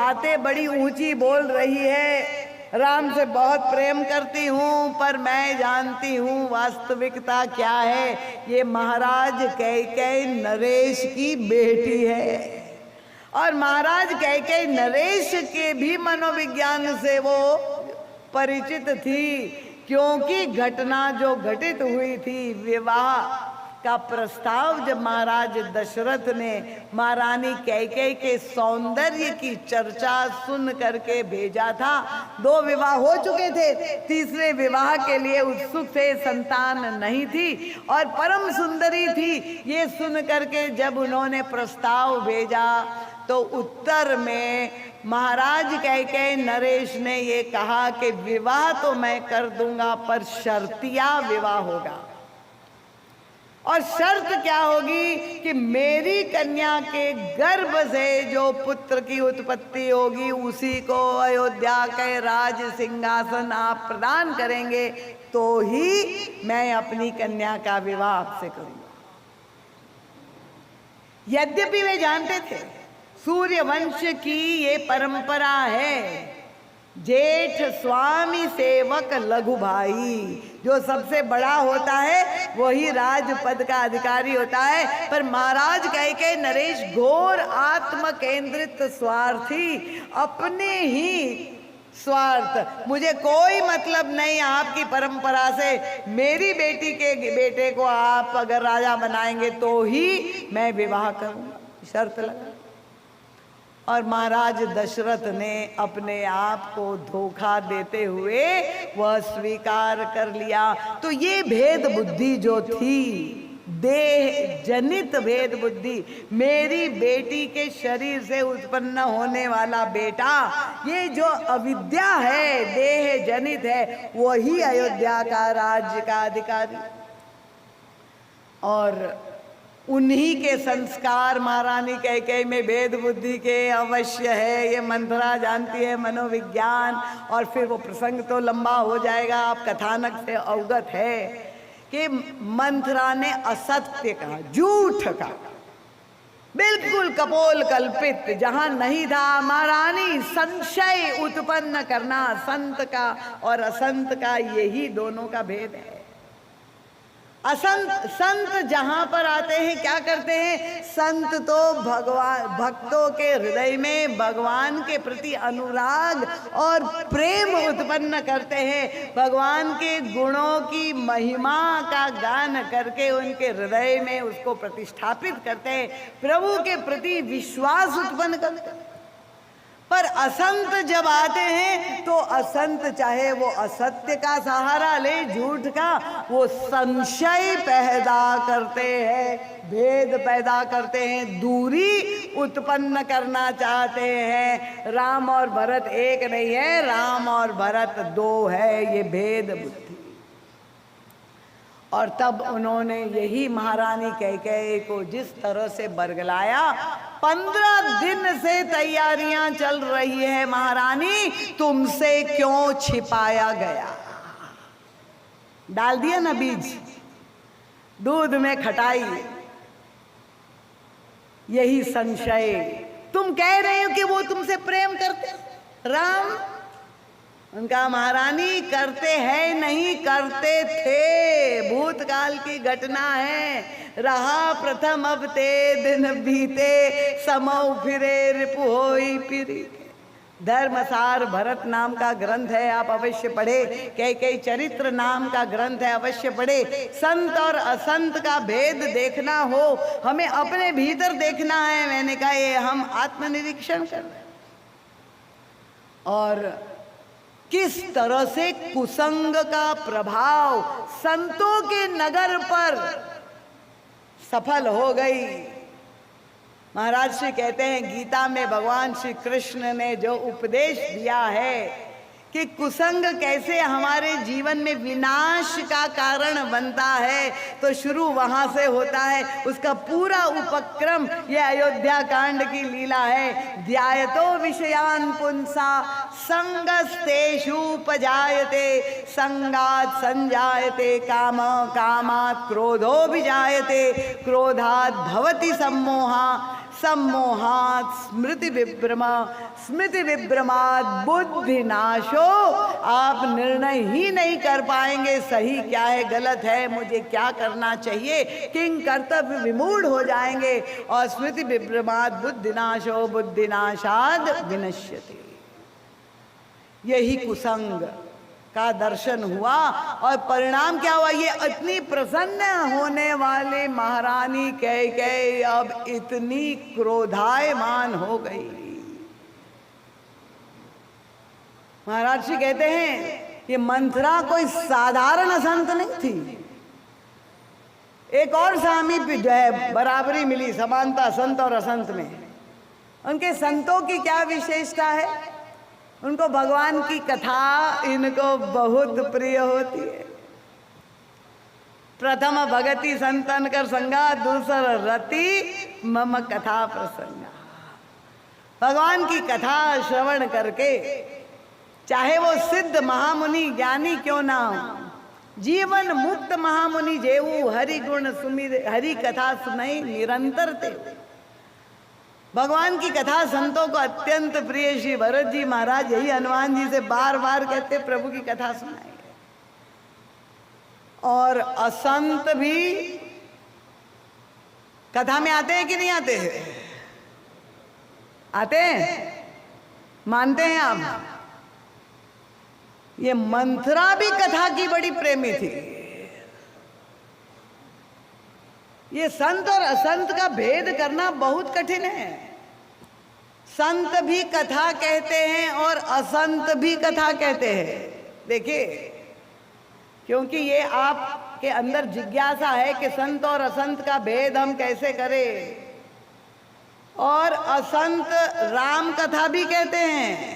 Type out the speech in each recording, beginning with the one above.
बातें बड़ी ऊंची बोल रही है, राम से बहुत प्रेम करती हूँ, पर मैं जानती हूँ वास्तविकता क्या है। ये महाराज कैकेयी नरेश की बेटी है और महाराज कैकेयी नरेश के भी मनोविज्ञान से वो परिचित थी, क्योंकि घटना जो घटित हुई थी, विवाह का प्रस्ताव जब महाराज दशरथ ने महारानी कैकेयी के सौंदर्य की चर्चा सुन करके भेजा था। 2 विवाह हो चुके थे, तीसरे विवाह के लिए उत्सुक थे, संतान नहीं थी और परम सुंदरी थी। ये सुन करके जब उन्होंने प्रस्ताव भेजा तो उत्तर में महाराज कैकेयी नरेश ने ये कहा कि विवाह तो मैं कर दूंगा, पर शर्तिया विवाह होगा। और शर्त क्या होगी कि मेरी कन्या के गर्भ से जो पुत्र की उत्पत्ति होगी उसी को अयोध्या के राज सिंहासन आप प्रदान करेंगे, तो ही मैं अपनी कन्या का विवाह आपसे करूंगा। यद्यपि वे जानते थे सूर्य वंश की ये परंपरा है, जेठ स्वामी सेवक लघु भाई, जो सबसे बड़ा होता है वही राजपद का अधिकारी होता है। पर महाराज कैकेयी नरेश घोर आत्म केंद्रित स्वार्थी, अपने ही स्वार्थ, मुझे कोई मतलब नहीं आपकी परंपरा से, मेरी बेटी के बेटे को आप अगर राजा बनाएंगे तो ही मैं विवाह करूंगा, शर्त लगा। और महाराज दशरथ ने अपने आप को धोखा देते हुए वह स्वीकार कर लिया। तो ये भेद बुद्धि जो थी, देह जनित भेद बुद्धि, मेरी बेटी के शरीर से उत्पन्न होने वाला बेटा, ये जो अविद्या है, देह जनित है, वही अयोध्या का राज्य का अधिकारी। और उन्हीं के संस्कार महारानी कैकेयी में भेद बुद्धि के अवश्य है। ये मंथरा जानती है मनोविज्ञान, और फिर वो प्रसंग तो लंबा हो जाएगा, आप कथानक से अवगत है कि मंथरा ने असत्य कहा, झूठ कहा, बिल्कुल कपोल कल्पित, जहां नहीं था। महारानी संशय उत्पन्न करना, संत का और असंत का यही दोनों का भेद है। असंत संत जहां पर आते हैं क्या करते हैं, संत तो भगवान भक्तों के हृदय में भगवान के प्रति अनुराग और प्रेम उत्पन्न करते हैं, भगवान के गुणों की महिमा का गान करके उनके हृदय में उसको प्रतिष्ठापित करते हैं, प्रभु के प्रति विश्वास उत्पन्न करते हैं। पर असंत जब आते हैं तो असंत चाहे वो असत्य का सहारा ले, झूठ का, वो संशय पैदा करते हैं, भेद पैदा करते हैं, दूरी उत्पन्न करना चाहते हैं। राम और भरत एक नहीं है, राम और भरत 2 है, ये भेद बुद्धि। और तब उन्होंने यही महारानी कैकेयी को जिस तरह से बरगलाया, 15 दिन से तैयारियां चल रही है, महारानी तुमसे क्यों छिपाया गया। डाल दिया ना बीज, दूध में खटाई, यही संशय। तुम कह रहे हो कि वो तुमसे प्रेम करते, राम, उनका महारानी करते हैं नहीं, करते थे, भूतकाल की घटना है। रहा प्रथम अब ते दिन बीते, समौ फिरे रिपु होई फिरी। धर्मसार भरत नाम का ग्रंथ है, आप अवश्य पढ़े। कैकेयी चरित्र नाम का ग्रंथ है, अवश्य पढ़े। संत और असंत का भेद देखना हो, हमें अपने भीतर देखना है। मैंने कहा ये हम आत्मनिरीक्षण कर रहे हैं। और किस तरह से कुसंग का प्रभाव संतों के नगर पर सफल हो गई। महाराज श्री कहते हैं, गीता में भगवान श्री कृष्ण ने जो उपदेश दिया है कि कुसंग कैसे हमारे जीवन में विनाश का कारण बनता है, तो शुरू वहां से होता है। उसका पूरा उपक्रम ये अयोध्या कांड की लीला है। ध्यायतो विषयान पुंसा संगस्तेषुपजायते, संगात् संजायते काम, कामात् क्रोधो विजायते, क्रोधात् भवति सम्मोहा, सम्मोहात् स्मृति विभ्रमा स्मृति विभ्रमात् बुद्धि नाशो। आप निर्णय ही नहीं कर पाएंगे सही क्या है गलत है, मुझे क्या करना चाहिए, किंग कर्तव्य विमूढ़ हो जाएंगे। और स्मृति विभ्रमात् बुद्धि नाशो बुद्धिनाशाद विनश्यति। यही कुसंग का दर्शन हुआ और परिणाम क्या हुआ, ये इतनी प्रसन्न होने वाली महारानी कैकेयी अब इतनी क्रोधायमान हो गई। महाराज जी कहते हैं ये मंथरा कोई साधारण संत नहीं थी। एक और सामीप्य जो है बराबरी मिली, समानता संत और असंत में। उनके संतों की क्या विशेषता है, उनको भगवान की कथा इनको बहुत प्रिय होती है। प्रथम भगति संतन कर संगा, दूसरा रति मम कथा प्रसंगा। भगवान की कथा श्रवण करके, चाहे वो सिद्ध महामुनि ज्ञानी क्यों ना हो, जीवन मुक्त महामुनि जेऊ हरि गुण सुमिर हरि कथा सुनाई निरंतर ते। भगवान की कथा संतों को अत्यंत प्रिय। श्री भरत जी महाराज यही हनुमान जी से बार बार कहते प्रभु की कथा सुनाएंगे। और असंत भी कथा में आते हैं कि नहीं आते हैं? आते हैं, मानते हैं आप? ये मंथरा भी कथा की बड़ी प्रेमी थी। ये संत और असंत का भेद करना बहुत कठिन है। संत भी कथा कहते हैं और असंत भी कथा कहते हैं। देखिए, क्योंकि ये आपके अंदर जिज्ञासा है कि संत और असंत का भेद हम कैसे करें। और असंत राम कथा भी कहते हैं।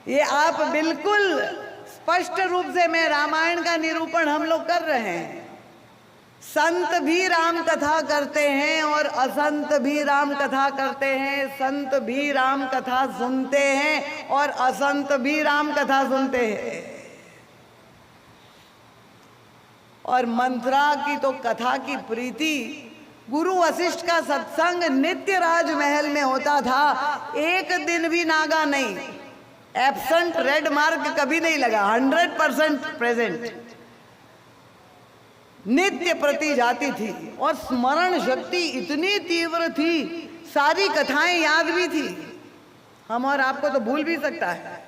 ये आप बिल्कुल स्पष्ट रूप से, मैं रामायण का निरूपण हम लोग कर रहे हैं। संत भी राम कथा करते हैं और असंत भी राम कथा करते हैं। संत भी राम कथा सुनते हैं और असंत भी राम कथा सुनते हैं। और मंथरा की तो कथा की प्रीति, गुरु वशिष्ठ का सत्संग नित्य राजमहल में होता था। एक दिन भी नागा नहीं, एब्सेंट रेड मार्क कभी नहीं लगा, 100% प्रेजेंट। नित्य प्रति जाती थी और स्मरण शक्ति इतनी तीव्र थी, सारी कथाएं याद भी थी। हम और आपको तो भूल भी सकता है,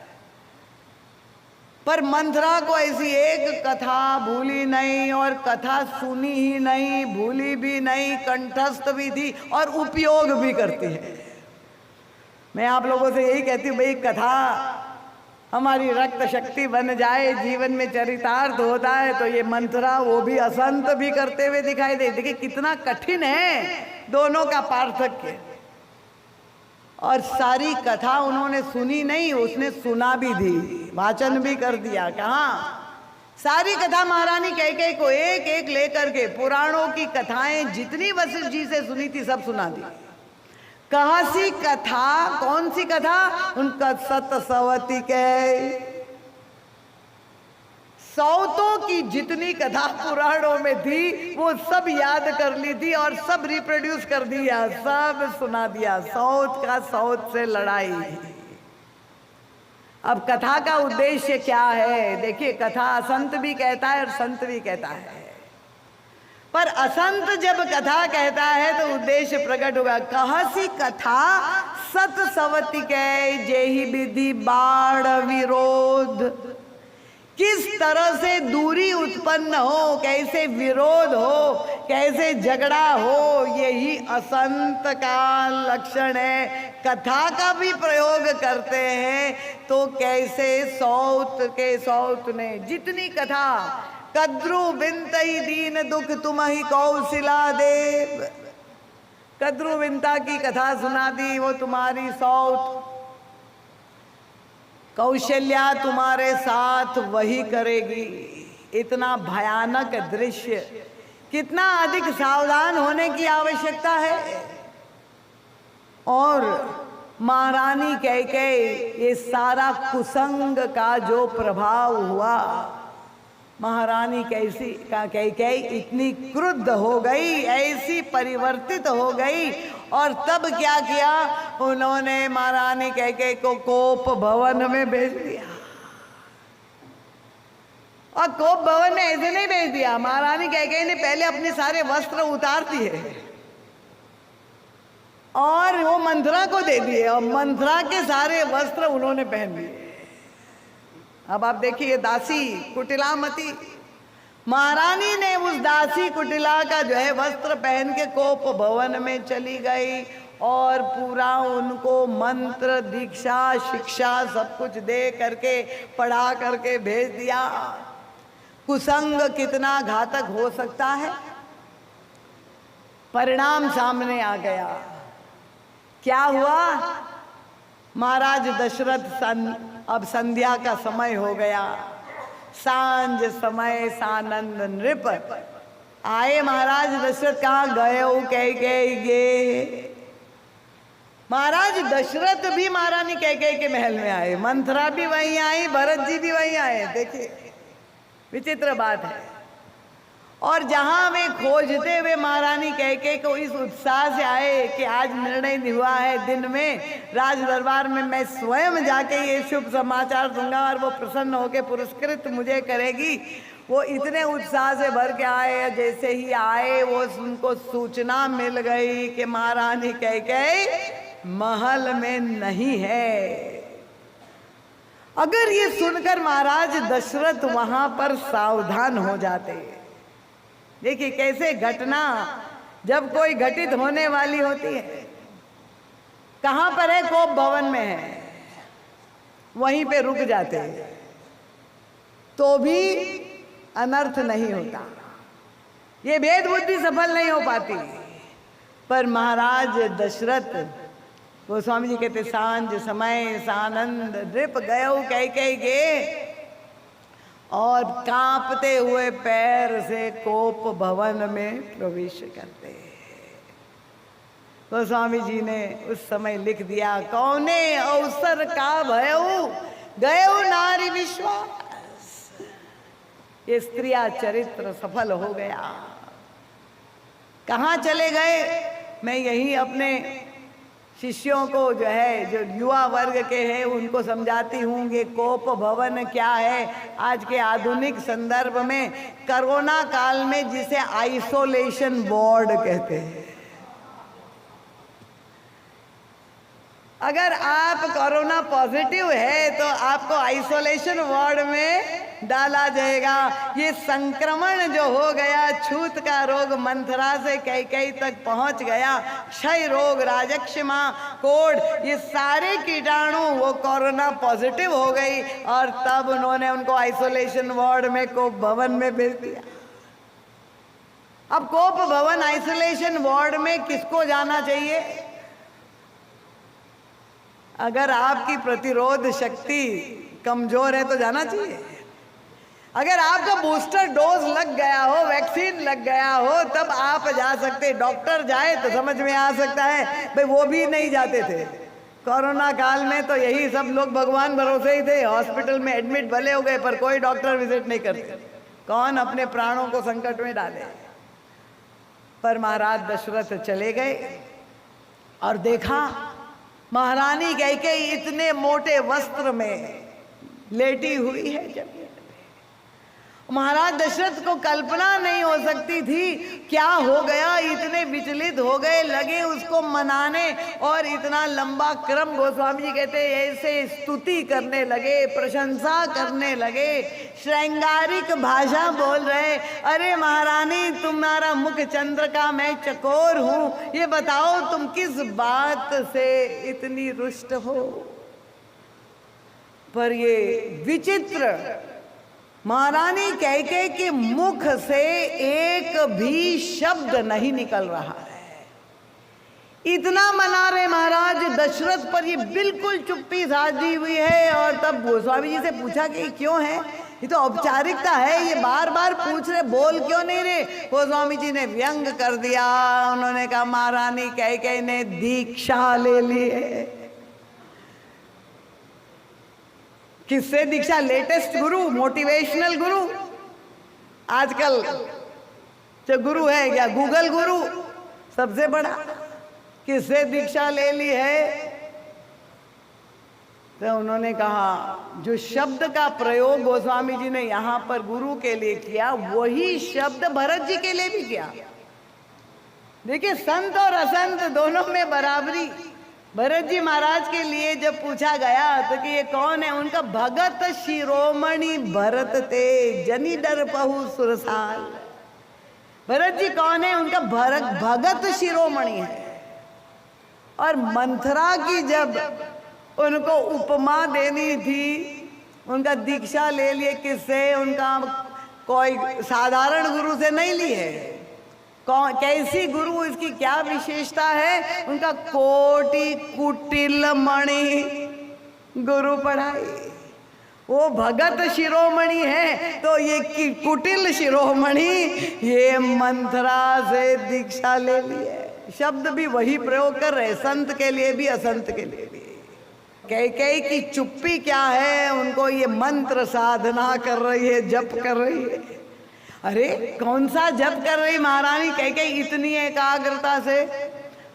पर मंथरा को ऐसी एक कथा भूली नहीं, और कथा सुनी ही नहीं, भूली भी नहीं, कंठस्थ भी थी और उपयोग भी करती है। मैं आप लोगों से यही कहती हूँ, भाई कथा हमारी रक्त शक्ति बन जाए, जीवन में चरितार्थ होता है। तो ये मंथरा वो भी असंत भी करते हुए दिखाई दे। देखिए कितना कठिन है दोनों का पार्थक्य। और सारी कथा उन्होंने सुनी नहीं, उसने सुना भी दी, वाचन भी कर दिया। कहाँ सारी कथा महारानी कैकेयी को एक एक लेकर के पुराणों की कथाएं जितनी वशिष्ठ जी से सुनी थी सब सुना दी। कहा सी कथा, कौन सी कथा? उनका सतसवती के सौतों की जितनी कथा पुराणों में थी वो सब याद कर ली थी और सब रिप्रोड्यूस कर दिया, सब सुना दिया। सौत का सौत से लड़ाई। अब कथा का उद्देश्य क्या है? देखिए, कथा असंत भी कहता है और संत भी कहता है, पर असंत जब कथा कहता है तो उद्देश्य प्रकट होगा। कहसी कथा सत सवती के जेहि विधि बाढ़ विरोध। किस तरह से दूरी उत्पन्न हो, कैसे विरोध हो, कैसे झगड़ा हो, यही असंत का लक्षण है। कथा का भी प्रयोग करते हैं तो कैसे सौत ने जितनी कथा, कद्रु बिनतई दीन दुख तुम्हि कौशिला देव। कद्रु बिनता की कथा सुना दी, वो तुम्हारी सौत। कौशल्या तुम्हारे साथ वही करेगी। इतना भयानक दृश्य, कितना अधिक सावधान होने की आवश्यकता है। और महारानी कैकेयी, ये सारा कुसंग का जो प्रभाव हुआ, महारानी कैकेयी इतनी क्रुद्ध हो गई, ऐसी परिवर्तित हो गई, और तब क्या किया, उन्होंने महारानी कैकेयी को कोप भवन में भेज दिया। और कोप भवन में ऐसे नहीं भेज दिया, महारानी कैकेयी ने पहले अपने सारे वस्त्र उतार दिए और वो मंथरा को दे दिए, और मंथरा के सारे वस्त्र उन्होंने पहन लिए। अब आप देखिए, दासी कुटिलामती, महारानी ने उस दासी कुटिला का जो है वस्त्र पहन के कोप भवन में चली गई और पूरा उनको मंत्र दीक्षा शिक्षा सब कुछ दे करके पढ़ा करके भेज दिया। कुसंग कितना घातक हो सकता है, परिणाम सामने आ गया। क्या हुआ, महाराज दशरथ अब संध्या का समय हो गया, सांझ समय सानंद नृप आए। महाराज दशरथ कहाँ गए हो, कैकेयी गे। महाराज दशरथ भी महारानी कैकेयी के महल में आए, मंथरा भी वहीं आई, भरत जी भी वहीं आए। देखिए विचित्र बात है। और जहां वे खोजते हुए महारानी कैकेयी को इस उत्साह से आए कि आज निर्णय हुआ है, दिन में राज दरबार में मैं स्वयं जाके ये शुभ समाचार दूंगा और वो प्रसन्न होकर पुरस्कृत मुझे करेगी, वो इतने उत्साह से भर के आए। जैसे ही आए वो उनको सूचना मिल गई कि महारानी कैकेयी महल में नहीं है। अगर ये सुनकर महाराज दशरथ वहां पर सावधान हो जाते। देखिए कैसे घटना जब कोई घटित होने वाली होती है, कहां पर है, कोप भवन में है, वहीं पे रुक जाते हैं तो भी अनर्थ नहीं होता, ये भेद बुद्धि सफल नहीं हो पाती। पर महाराज दशरथ गोस्वामी जी कहते, सांझ समय सानंद नृप गयो कैकेयी गे, और कांपते हुए पैर से कोप भवन में प्रवेश करते। गोस्वामी जी ने उस समय लिख दिया, कौने अवसर का भयो गयो नारी विश्वास। ये स्त्रिया चरित्र सफल हो गया। कहाँ चले गए, मैं यही अपने शिष्यों को जो है, जो युवा वर्ग के हैं, उनको समझाती हूँ कि कोप भवन क्या है। आज के आधुनिक संदर्भ में कोरोना काल में जिसे आइसोलेशन वार्ड कहते हैं, अगर आप कोरोना पॉजिटिव है तो आपको आइसोलेशन वार्ड में डाला जाएगा। ये संक्रमण जो हो गया, छूत का रोग मंथरा से कैकेयी तक पहुंच गया, क्षय रोग, राजक्षमा, कोढ़, ये सारे कीटाणु वो कोरोना पॉजिटिव हो गई और तब उन्होंने उनको आइसोलेशन वार्ड में कोप भवन में भेज दिया। अब कोप भवन आइसोलेशन वार्ड में किसको जाना चाहिए? अगर आपकी प्रतिरोध शक्ति कमजोर है तो जाना चाहिए। अगर आपका बूस्टर डोज लग गया हो, वैक्सीन लग गया हो, तब आप जा सकते। डॉक्टर जाए तो समझ में आ सकता है, भाई वो भी नहीं जाते थे कोरोना काल में, तो यही सब लोग भगवान भरोसे ही थे। हॉस्पिटल में एडमिट भले हो गए पर कोई डॉक्टर विजिट नहीं करते, कौन अपने प्राणों को संकट में डाले। पर महाराज दशरथ चले गए और देखा महारानी कैकेयी इतने मोटे वस्त्र में लेटी हुई है जमीन पे। महाराज दशरथ को कल्पना नहीं हो सकती थी क्या हो गया, इतने विचलित हो गए, लगे उसको मनाने और इतना लंबा क्रम। गोस्वामी जी कहते ऐसे स्तुति करने लगे, प्रशंसा करने लगे, श्रृंगारिक भाषा बोल रहे, अरे महारानी तुम्हारा मुख चंद्र का मैं चकोर हूं, ये बताओ तुम किस बात से इतनी रुष्ट हो। पर ये विचित्र, महारानी कैकेयी के मुख से एक भी शब्द नहीं निकल रहा है। इतना मना रहे महाराज दशरथ पर, ये बिल्कुल चुप्पी साधी हुई है। और तब गोस्वामी जी से पूछा कि क्यों है, ये तो औपचारिकता है, ये बार बार पूछ रहे, बोल क्यों नहीं रहे। गोस्वामी जी ने व्यंग कर दिया। उन्होंने कहा महारानी कैकेयी ने दीक्षा ले ली है। किससे दीक्षा? लेटेस्ट गुरु, मोटिवेशनल गुरु, आजकल जो गुरु है, क्या गूगल गुरु सबसे बड़ा, किससे दीक्षा ले ली है? तो उन्होंने कहा जो शब्द का प्रयोग गोस्वामी जी ने यहाँ पर गुरु के लिए किया, वही शब्द भरत जी के लिए भी किया। देखिए, संत और असंत दोनों में बराबरी। भरत जी महाराज के लिए जब पूछा गया तो कि ये कौन है, उनका भगत शिरोमणि भरत ते जनी डर पहु सुरसाल। भरत जी कौन है? उनका भगत शिरोमणि है। और मंथरा की जब उनको उपमा देनी थी, उनका दीक्षा ले लिए किससे? उनका कोई साधारण गुरु से नहीं ली है। कौन, कैसी गुरु, इसकी क्या विशेषता है? उनका कोटि कुटिल मणि गुरु पढ़ाई। वो भगत शिरोमणि है, तो ये कुटिल शिरोमणि ये मंथरा से दीक्षा ले ली है। शब्द भी वही प्रयोग कर रहे, संत के लिए भी असंत के लिए भी। कैकेयी की चुप्पी क्या है? उनको ये मंत्र साधना कर रही है, जप कर रही है। अरे कौन सा जप कर रही महारानी कैकेयी इतनी एकाग्रता से?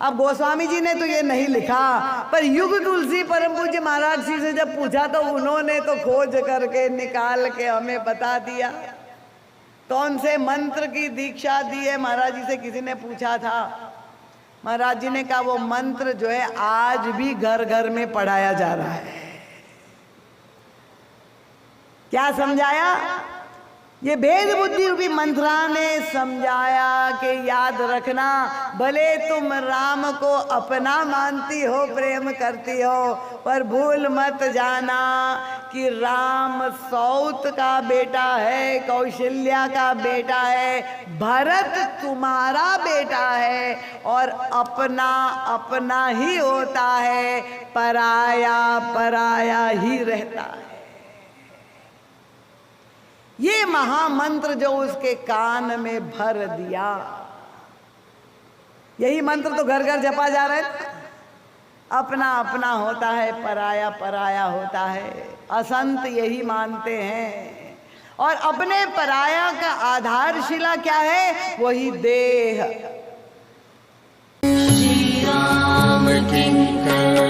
अब गोस्वामी जी ने तो ये नहीं लिखा, पर युग तुलसी परम पूज्य महाराज जी से जब पूछा तो उन्होंने तो खोज करके निकाल के हमें बता दिया कौन से मंत्र की दीक्षा दी है। महाराज जी से किसी ने पूछा था, महाराज जी ने कहा वो मंत्र जो है आज भी घर घर में पढ़ाया जा रहा है। क्या समझाया? ये भेद बुद्धि रूपी मंत्रा ने समझाया कि याद रखना, भले तुम राम को अपना मानती हो, प्रेम करती हो, पर भूल मत जाना कि राम सौत का बेटा है, कौशल्या का बेटा है, भरत तुम्हारा बेटा है, और अपना अपना ही होता है, पराया पराया ही रहता है। ये महामंत्र जो उसके कान में भर दिया, यही मंत्र तो घर घर जपा जा रहा है। अपना अपना होता है, पराया पराया होता है। असंत यही मानते हैं, और अपने पराया का आधारशिला क्या है? वही देह। श्री राम किंकर